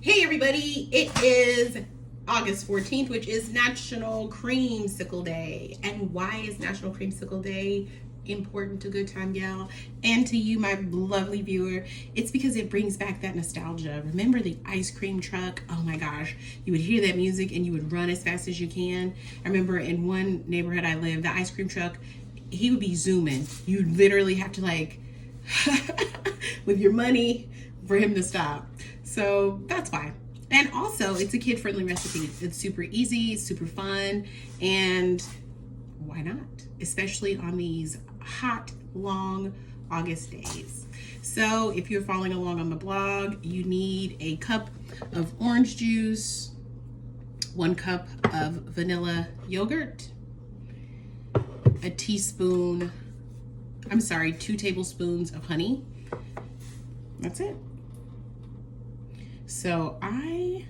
Hey everybody, it is August 14th, which is National Creamsicle Day. And why is National Creamsicle Day important to Good Thyme Gal and to you, my lovely viewer? It's because it brings back that nostalgia. Remember the ice cream truck? Oh my gosh, you would hear that music and you would run as fast as you can. I remember in one neighborhood I lived, the ice cream truck, he would be zooming. You literally have to like with your money for him to stop. So that's why. And also, it's a kid-friendly recipe. It's super easy, super fun, and why not? Especially on these hot, long August days. So if you're following along on the blog, you need a cup of orange juice, 1 cup of vanilla yogurt, 2 tablespoons of honey. That's it. So I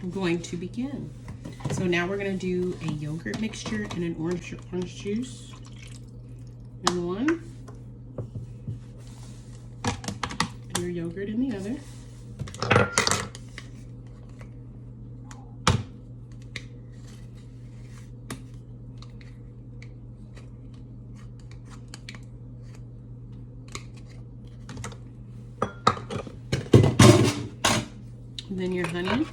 am going to begin. So now we're going to do a yogurt mixture and an orange juice in one, and your yogurt in the other. And then your honey.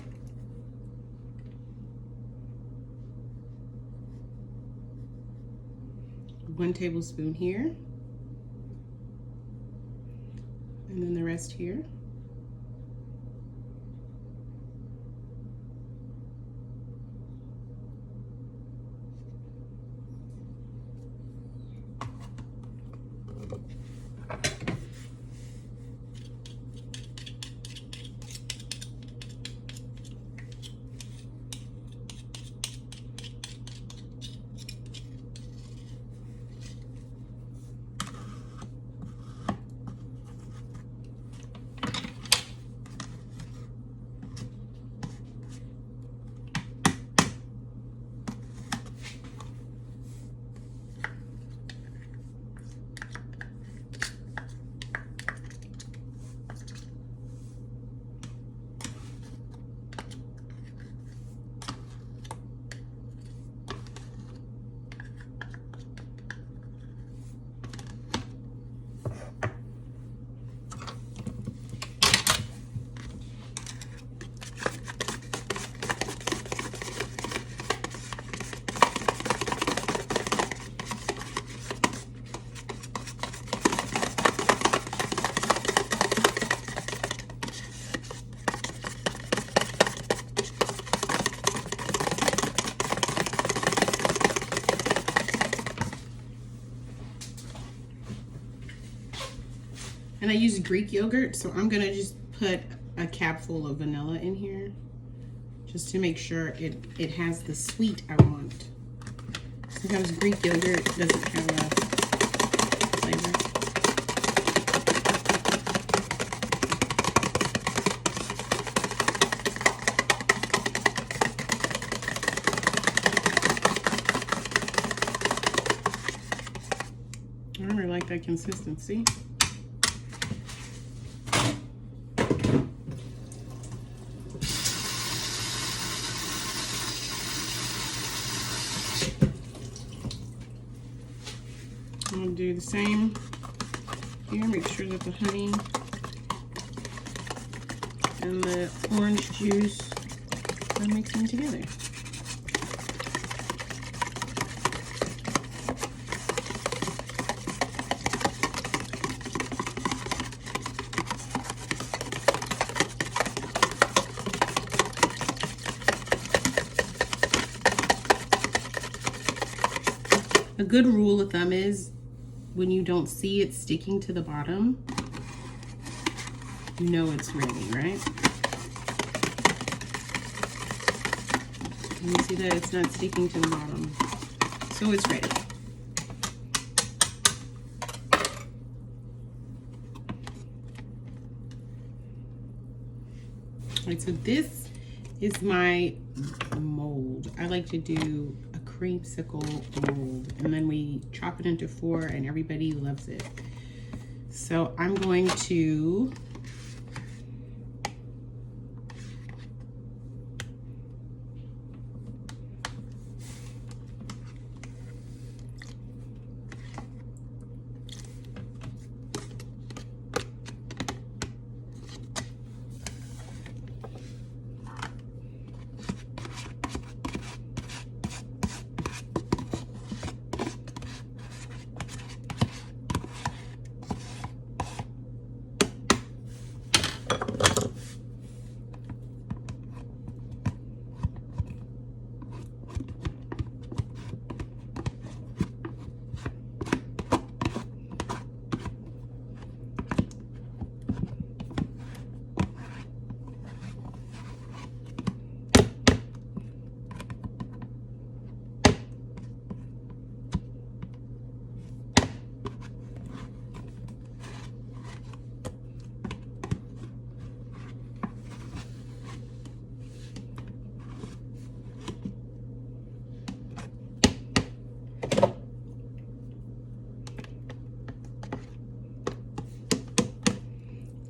One tablespoon here. And then the rest here. And I use Greek yogurt, so I'm gonna just put a capful of vanilla in here just to make sure it has the sweet I want. Sometimes Greek yogurt doesn't have a flavor. I really like that consistency. I'll do the same here, make sure that the honey and the orange juice are mixing together. A good rule of thumb is when you don't see it sticking to the bottom, you know it's ready, right? And you see that it's not sticking to the bottom, so it's ready. All right, so this is my mold. I like to do a creamsicle mold, and then we chop it into 4 and everybody loves it. So I'm going to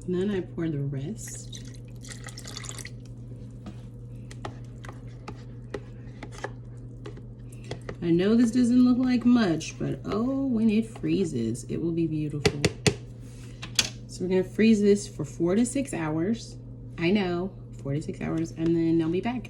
And then I pour the rest. I know this doesn't look like much, but oh, when it freezes, it will be beautiful. So we're gonna freeze this for 4 to 6 hours. I know, 4 to 6 hours, and then I'll be back.